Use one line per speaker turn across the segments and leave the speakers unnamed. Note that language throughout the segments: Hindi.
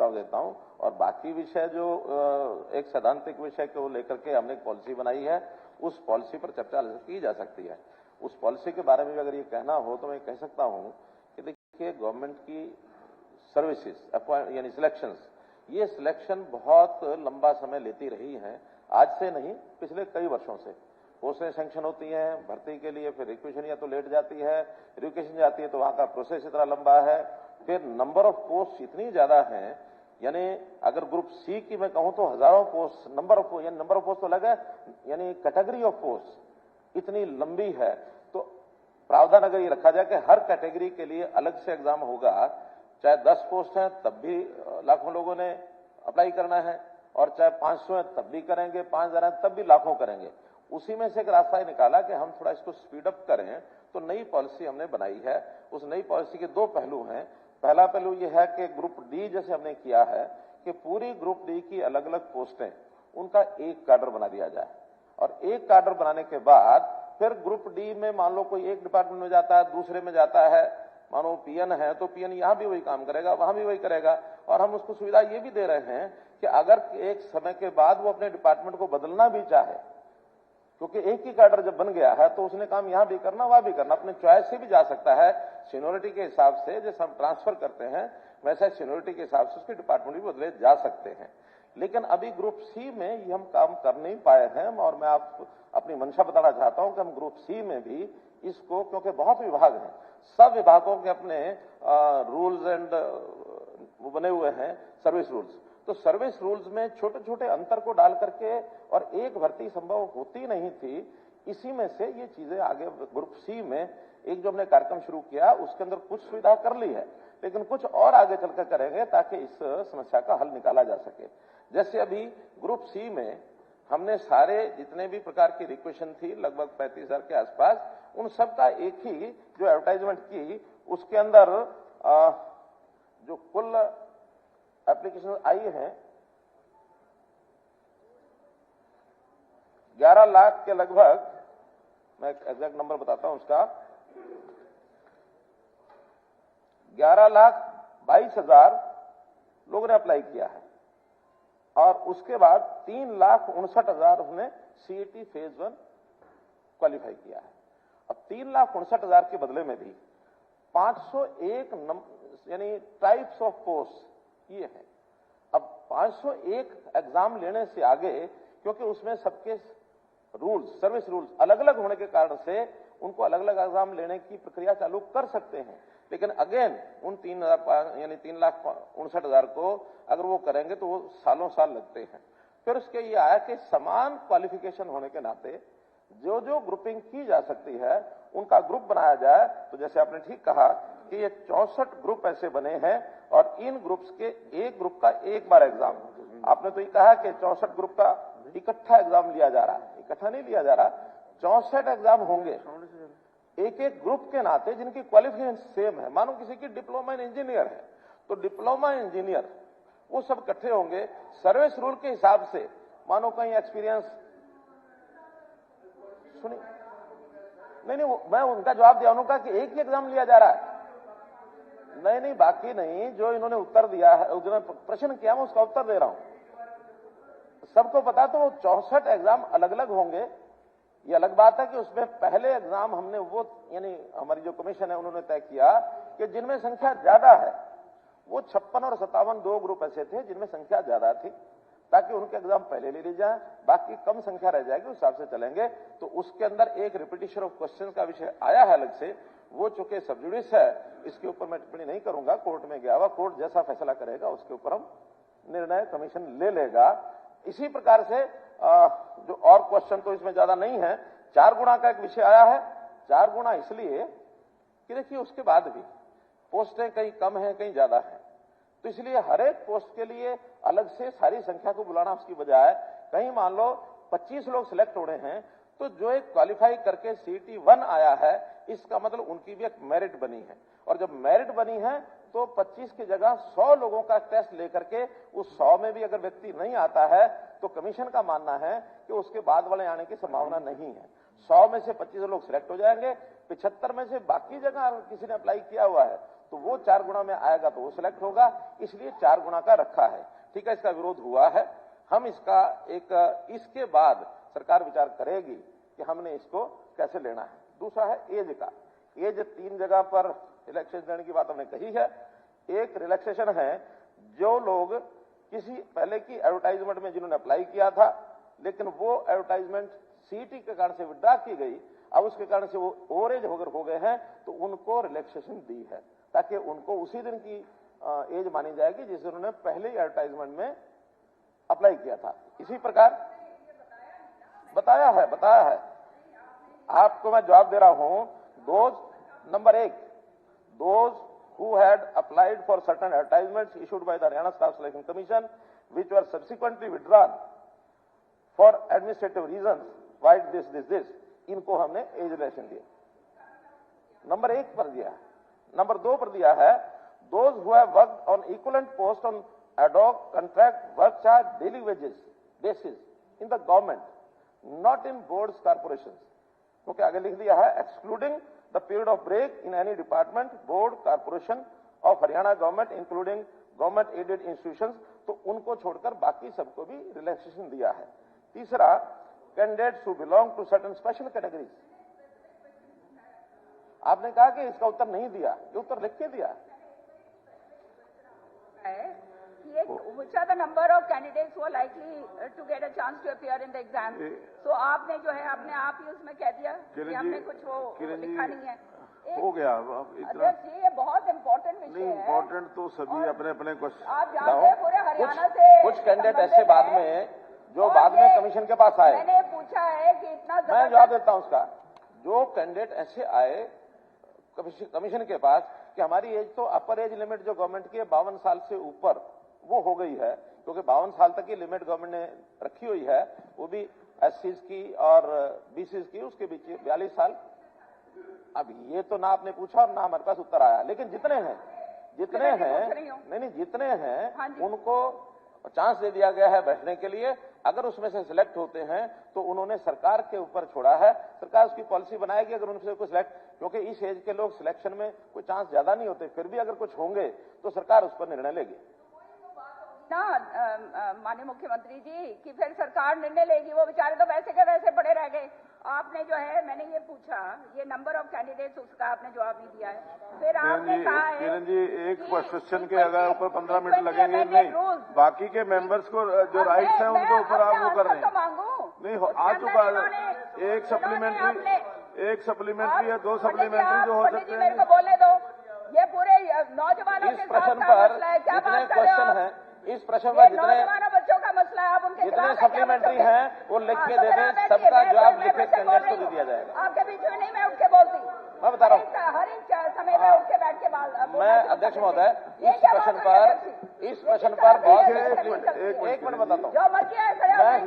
जवाब देता हूं। और बाकी विषय जो एक सैद्धांतिक विषय को लेकर के हमने एक पॉलिसी बनाई है, उस पॉलिसी पर चर्चा की जा सकती है। उस पॉलिसी के बारे में भी अगर ये कहना हो तो मैं कह सकता हूं कि देखिए, गवर्नमेंट की सर्विसेज यानी सिलेक्शंस, ये सिलेक्शन बहुत लंबा समय लेती रही है। आज से नहीं, पिछले कई वर्षों से पोस्टें सैंक्शन होती हैं भर्ती के लिए, फिर रिक्वेशन या तो लेट जाती है, रिक्वेशन जाती है तो वहां का प्रोसेस इतना लंबा है, फिर नंबर ऑफ पोस्ट इतनी ज्यादा है, यानी अगर ग्रुप सी की मैं कहूं तो हजारों पोस्ट, नंबर ऑफ पोस्ट तो अलग है, यानी कैटेगरी ऑफ पोस्ट इतनी लंबी है। तो प्रावधान अगर ये रखा जाए कि हर कैटेगरी के लिए अलग से एग्जाम होगा, चाहे 10 पोस्ट हैं तब भी लाखों लोगों ने अप्लाई करना है, और चाहे 500 है तब भी करेंगे, 5000 है तब भी लाखों करेंगे। उसी में से एक रास्ता ही निकाला कि हम थोड़ा इसको स्पीड अप करें, तो नई पॉलिसी हमने बनाई है। उस नई पॉलिसी के दो पहलू हैं। पहला पहलू यह है कि ग्रुप डी जैसे हमने किया है कि पूरी ग्रुप डी की अलग अलग पोस्टें, उनका एक कैडर बना दिया जाए, और एक कैडर बनाने के बाद फिर ग्रुप डी में मान लो कोई एक डिपार्टमेंट में जाता है, दूसरे में जाता है, मानो पीएन है तो पीएन यहां भी वही काम करेगा, वहां भी वही करेगा। और हम उसको सुविधा ये भी दे रहे हैं कि अगर एक समय के बाद वो अपने डिपार्टमेंट को बदलना भी चाहे, क्योंकि एक ही कैडर जब बन गया है तो उसने काम यहां भी करना, वहां भी करना, अपने चॉइस से भी जा सकता है। सीनियोरिटी के हिसाब से जैसे हम ट्रांसफर करते हैं, वैसे सीनियोरिटी के हिसाब से उसके डिपार्टमेंट भी बदले जा सकते हैं। लेकिन अभी ग्रुप सी में ये हम काम कर नहीं पाए हैं, और मैं आप अपनी मंशा बताना चाहता हूं कि हम ग्रुप सी में भी इसको, क्योंकि बहुत विभाग हैं, सब विभागों के अपने रूल्स एंड वो बने हुए हैं, सर्विस रूल्स, तो सर्विस रूल्स में छोटे छोटे अंतर को डाल करके, और एक भर्ती संभव होती नहीं थी, इसी में से ये चीजें आगे ग्रुप सी में एक जो हमने कार्यक्रम शुरू किया उसके अंदर कुछ सुविधा कर ली है, लेकिन कुछ और आगे चलकर करेंगे ताकि इस समस्या का हल निकाला जा सके। जैसे अभी ग्रुप सी में हमने सारे जितने भी प्रकार की रिक्वेशन थी, लगभग 35,000 के आसपास, उन सब का एक ही जो एडवर्टाइजमेंट की, उसके अंदर जो कुल एप्लीकेशन आई है 11 लाख के लगभग, मैं एग्जैक्ट नंबर बताता हूं उसका, 11,22,000 लोगों ने अप्लाई किया है, और उसके बाद 3,59,000 ने सीईटी फेज 1 क्वालिफाई किया है। अब 3,59,000 के बदले में भी 501 यानी टाइप्स ऑफ पोस्ट ये है। अब 501 एग्जाम लेने से आगे, क्योंकि उसमें सबके रूल्स, सर्विस रूल्स अलग अलग होने के कारण से उनको अलग अलग एग्जाम लेने की प्रक्रिया चालू कर सकते हैं, लेकिन अगेन उन 3,59,000 को अगर वो करेंगे तो वो सालों साल लगते हैं। फिर उसके ये आया कि समान क्वालिफिकेशन होने के नाते जो जो ग्रुपिंग की जा सकती है उनका ग्रुप बनाया जाए। तो जैसे आपने ठीक कहा कि ये 64 ग्रुप ऐसे बने हैं, और इन ग्रुप्स के एक ग्रुप का एक बार एग्जाम, आपने तो ये कहा कि 64 ग्रुप का इकट्ठा एग्जाम लिया जा रहा है, इकट्ठा नहीं लिया जा रहा, 64 एग्जाम होंगे एक एक ग्रुप के नाते जिनकी क्वालिफिकेशन सेम है। मानो किसी की डिप्लोमा इन इंजीनियर है तो डिप्लोमा इंजीनियर वो सब इकट्ठे होंगे सर्विस रूल के हिसाब से। मानो कहीं एक्सपीरियंस, सुनिए, नहीं मैं उनका जवाब दिया, उन्होंने कहा कि एक ही एग्जाम लिया जा रहा है। नहीं, बाकी नहीं, जो इन्होंने उत्तर दिया है, उन्होंने प्रश्न किया, मैं उसका उत्तर दे रहा हूं। सबको पता तो वो 64 एग्जाम अलग अलग होंगे। ये अलग बात है कि उसमें पहले एग्जाम हमने वो, यानी हमारी जो कमीशन है उन्होंने तय किया कि जिनमें संख्या ज्यादा है, वो 56 और 57 दो ग्रुप ऐसे थे जिनमें संख्या ज्यादा थी, ताकि उनके एग्जाम पहले ले ली जाए, बाकी कम संख्या रह जाएगी, उस हिसाब से चलेंगे। तो उसके अंदर एक रिपीटिशन ऑफ क्वेश्चन का विषय आया है अलग से, वो चूंकि सबजुडिस है, इसके ऊपर मैं टिप्पणी नहीं करूंगा, कोर्ट में गया हुआ, कोर्ट जैसा फैसला करेगा उसके ऊपर हम निर्णय कमीशन ले लेगा। इसी प्रकार से जो और क्वेश्चन तो इसमें ज्यादा नहीं है, 4 गुणा का एक विषय आया है। 4 गुणा इसलिए कि देखिए उसके बाद भी पोस्टें कहीं कम है कहीं ज्यादा है, तो इसलिए हर एक पोस्ट के लिए अलग से सारी संख्या को बुलाना उसकी बजाय, कहीं मान लो 25 लोग सिलेक्ट हो रहे हैं, तो जो एक क्वालिफाई करके सीटी 1 आया है, इसका मतलब उनकी भी एक मेरिट बनी है, और जब मेरिट बनी है तो 25 की जगह 100 लोगों का टेस्ट लेकर के उस 100 में भी अगर व्यक्ति नहीं आता है तो कमीशन का मानना है कि उसके बाद वाले आने की संभावना नहीं है। 100 में से 25 लोग सिलेक्ट हो जाएंगे, 75 में से बाकी जगह किसी ने अप्लाई किया हुआ है तो वो 4 गुणा में आएगा तो वो सिलेक्ट होगा, इसलिए 4 गुणा का रखा है। ठीक है, इसका विरोध हुआ है। हम इसका इसके बाद सरकार विचार करेगी कि हमने इसको कैसे लेना है। दूसरा है एज का। एज 3 जगह पर रिलैक्सेशन देने की बात हमने कही है। एक रिलैक्सेशन है जो लोग किसी पहले की एडवर्टाइजमेंट में जिन्होंने अप्लाई किया था, लेकिन वो एडवर्टाइजमेंट सीईटी के कारण से विड्रॉ की गई, अब उसके कारण से वो ओवर एज हो गए हैं, तो उनको रिलैक्सेशन दी है ताकि उनको उसी दिन की एज मानी जाएगी जिस दिन उन्होंने पहले ही एडवर्टाइजमेंट में अप्लाई किया था। इसी प्रकार बताया है आपको मैं जवाब दे रहा हूं। Number 1, those who had applied for certain advertisements issued by the Haryana Staff Selection Commission which were subsequently withdrawn for administrative reasons, why this इनको हमने एज रिलेक्शन दिया। नंबर 1 पर दिया। नंबर 2 पर दिया है those who have worked on equivalent post on ad hoc contract work charge daily wages basis in the government, not in boards corporations, क्योंकि आगे लिख दिया है excluding the period of break in any department, board, corporation of Haryana government including government aided institutions, तो उनको छोड़कर बाकी सबको भी रिलैक्सेशन दिया है। तीसरा, candidates who belong to certain special categories। आपने कहा कि इसका उत्तर नहीं दिया, ये उत्तर लिख के दिया।
Which are the number of candidates who are likely to get a chance to appear in the exam? So आपने जो है अपने आप ही उसमें कह दिया कि हमने कुछ वो लिखा नहीं है।
हो गया
अध्यक्ष जी, ये बहुत इम्पोर्टेंट विषय है।
इम्पोर्टेंट तो सभी अपने अपने क्वेश्चन
आप जानते हैं पूरे हरियाणा से
कुछ कैंडिडेट ऐसे बाद में जो बाद में कमीशन के पास आए,
मैंने पूछा है कि इतना
मैं जवाब देता हूं उसका। जो कैंडिडेट ऐसे आए कमीशन के पास कि हमारी एज तो अपर एज लिमिट जो गवर्नमेंट की है 52 साल से ऊपर वो हो गई है, क्योंकि 52 साल तक की लिमिट गवर्नमेंट ने रखी हुई है, वो भी एससीज की और बीसीज की, उसके बीच 42 साल। अब ये तो ना आपने पूछा और ना हमारे पास उत्तर आया, लेकिन जितने हैं जितने हैं उनको चांस दे दिया गया है बैठने के लिए। अगर उसमें से सिलेक्ट होते हैं तो उन्होंने सरकार के ऊपर छोड़ा है, सरकार उसकी पॉलिसी बनाएगी। अगर उनसे कोई सिलेक्ट, क्योंकि इस एज के लोग सिलेक्शन में कोई चांस ज्यादा नहीं होते, फिर भी अगर कुछ होंगे तो सरकार उस पर निर्णय लेगी
ना। माननीय मुख्यमंत्री जी कि फिर सरकार निर्णय लेगी, वो बेचारे तो वैसे के वैसे पड़े रह गए। आपने जो है, मैंने ये पूछा, ये नंबर ऑफ कैंडिडेट्स, उसका आपने जवाब नहीं दिया है। फिर आपने कहा है
किरण जी एक क्वेश्चन के अगर ऊपर 15 मिनट लगेंगे, नहीं बाकी के मेंबर्स को जो राइट्स हैं उनके ऊपर आप वो कर रहे हैं। नहीं आ चुका है, एक सप्लीमेंट्री या 2 सप्लीमेंट्री जो हो सकते हैं।
मेरे को बोलने दो, ये पूरे नौजवानों के साथ
मसला है, क्या बात कर रहे हो? इस प्रश्न पर जितने
बच्चों का मसला है, आप उनके
जितने सप्लीमेंट्री हैं वो लिख के दे दें, सबका जवाब लिख के कैंडिडेट को दे दिया जाएगा।
आपके बीच में नहीं मैं उठ के बोलती,
मैं बता रहा हूँ
हर एक समय में उठ के बैठ के
मैं अध्यक्ष महोदय इस प्रश्न पर बहुत एक मिनट बताता हूँ,
जो मर्जी है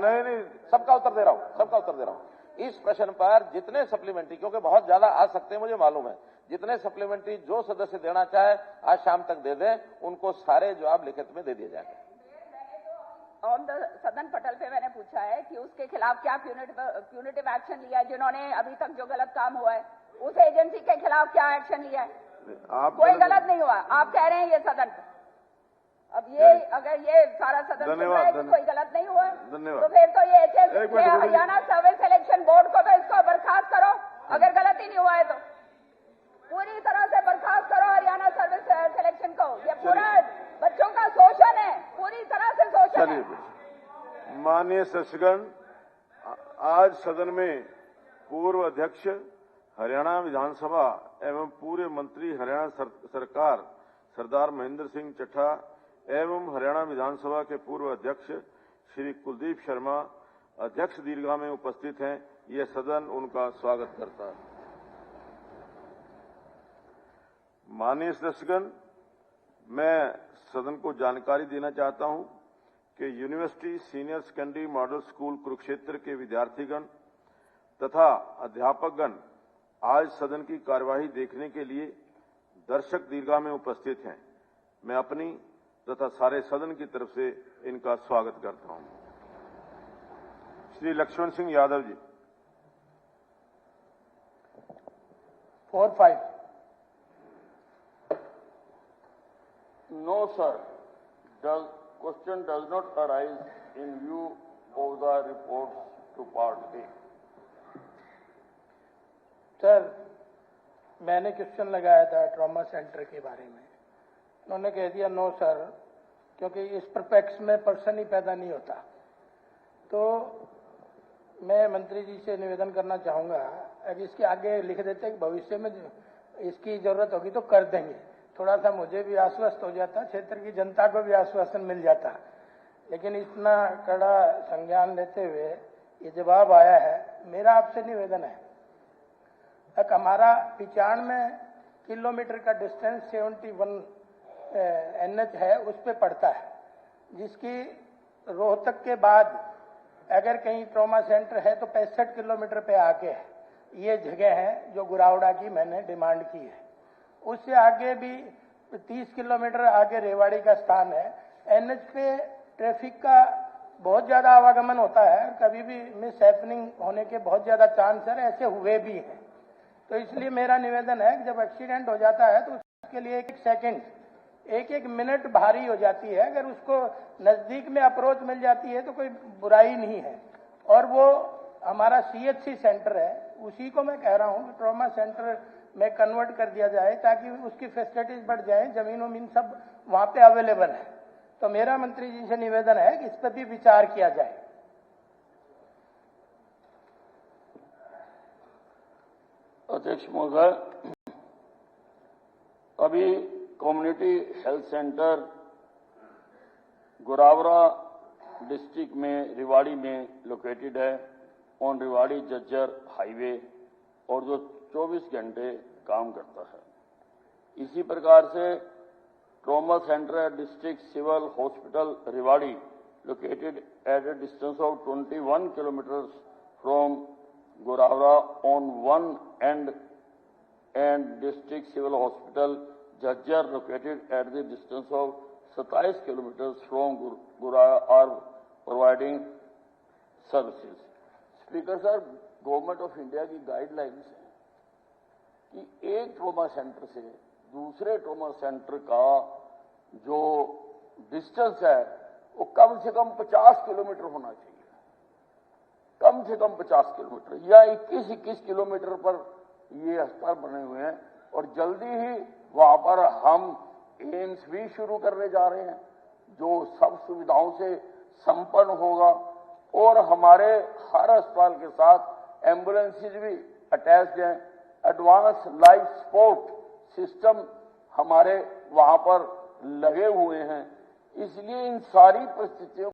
नहीं सबका उत्तर दे रहा हूँ। इस प्रश्न पर जितने सप्लीमेंट्री, क्योंकि बहुत ज्यादा आ सकते हैं मुझे मालूम है, जितने सप्लीमेंट्री जो सदस्य देना चाहे आज शाम तक दे दें, उनको सारे जवाब लिखित में दे दिए जाएंगे।
ऑन द सदन पटल पे मैंने पूछा है कि उसके खिलाफ क्या प्यूनिटिव एक्शन लिया है, जिन्होंने अभी तक जो गलत काम हुआ है उस एजेंसी के खिलाफ क्या एक्शन लिया है। कोई गलत नहीं हुआ, आप कह रहे हैं ये सदन। अब ये अगर ये सारा सदन सुन रहा है कि कोई गलत नहीं हुआ, तो फिर तो ये हरियाणा सर्विस सिलेक्शन बोर्ड को तो इसको बर्खास्त करो, अगर गलत ही नहीं हुआ है तो पूरी तरह से बर्खास्त करो हरियाणा सर्विस सिलेक्शन को। ये पूरा बच्चों का शोषण है, पूरी तरह से शोषण है।
माननीय सदस्यगण, आज सदन में पूर्व अध्यक्ष हरियाणा विधानसभा एवं पूर्व मंत्री हरियाणा सरकार सरदार महेंद्र सिंह चड्ढा एवं हरियाणा विधानसभा के पूर्व अध्यक्ष श्री कुलदीप शर्मा अध्यक्ष दीर्घा में उपस्थित हैं। यह सदन उनका स्वागत करता है। माननीय सदस्यगण, मैं सदन को जानकारी देना चाहता हूं कि university senior secondary model school Kurukshetra के विद्यार्थीगण तथा अध्यापकगण आज सदन की कार्यवाही देखने के लिए दर्शक दीर्घा में उपस्थित हैं। मैं अपनी तथा सारे सदन की तरफ से इनका स्वागत करता हूं। Shri Lakshman Singh Yadav ji.
4-5 No, sir. Question does not arise in view of the reports to Part A.
Sir, मैंने क्वेश्चन लगाया था ट्रॉमा सेंटर के बारे में, उन्होंने कह दिया नो सर, क्योंकि इस परपेक्स में पर्सन ही पैदा नहीं होता। तो मैं मंत्री जी से निवेदन करना चाहूँगा, अगर इसके आगे लिख देते हैं कि भविष्य में इसकी जरूरत होगी तो कर देंगे, थोड़ा सा मुझे भी आश्वस्त हो जाता, क्षेत्र की जनता को भी आश्वासन मिल जाता। लेकिन इतना कड़ा संज्ञान लेते हुए ये जवाब आया है। मेरा आपसे निवेदन है, तक हमारा 95 किलोमीटर का डिस्टेंस 71 NH है, उस पे पड़ता है, जिसकी रोहतक के बाद अगर कहीं ट्रॉमा सेंटर है तो 65 किलोमीटर पे आके है। ये जगह है जो गुरावड़ा की मैंने डिमांड की है। उससे आगे भी 30 किलोमीटर आगे रेवाड़ी का स्थान है। NH पे ट्रैफिक का बहुत ज्यादा आवागमन होता है, कभी भी मिस हैपनिंग होने के बहुत ज्यादा चांस है, ऐसे हुए भी हैं। तो इसलिए मेरा निवेदन है कि जब एक्सीडेंट हो जाता है तो उसके लिए एक सेकंड, एक मिनट भारी हो जाती है। अगर उसको नजदीक में अप्रोच मिल जाती है तो कोई बुराई नहीं है। और वो हमारा CHC सेंटर है, उसी को मैं कह रहा हूँ कि ट्रॉमा सेंटर में कन्वर्ट कर दिया जाए ताकि उसकी फैसिलिटीज बढ़ जाए, जमीन वमीन सब वहां पे अवेलेबल है। तो मेरा मंत्री जी से निवेदन है कि इस पर भी विचार किया जाए।
अध्यक्ष महोदय, अभी कम्युनिटी हेल्थ सेंटर गुरावरा डिस्ट्रिक्ट में रिवाड़ी में लोकेटेड है, ऑन रिवाड़ी जज्जर हाईवे, और जो 24 घंटे काम करता है। इसी प्रकार से trauma centre district civil hospital Rewari located at a distance of 21 kilometers from Goravra on one end, and district civil hospital Jhajjar located at the distance of 27 kilometers from Goravra are providing services. Speaker sir, government of India की गाइडलाइंस है कि एक ट्रॉमा सेंटर से दूसरे ट्रॉमा सेंटर का जो डिस्टेंस है वो कम से कम 50 किलोमीटर होना चाहिए, कम से कम 50 किलोमीटर या 21 किलोमीटर पर ये अस्पताल बने हुए हैं। और जल्दी ही वहां पर हम एम्स भी शुरू करने जा रहे हैं जो सब सुविधाओं से संपन्न होगा, और हमारे हर अस्पताल के साथ एम्बुलेंसेज भी अटैच्ड हैं। एडवांस लाइफ सपोर्ट सिस्टम हमारे वहां पर लगे हुए हैं। इसलिए इन सारी परिस्थितियों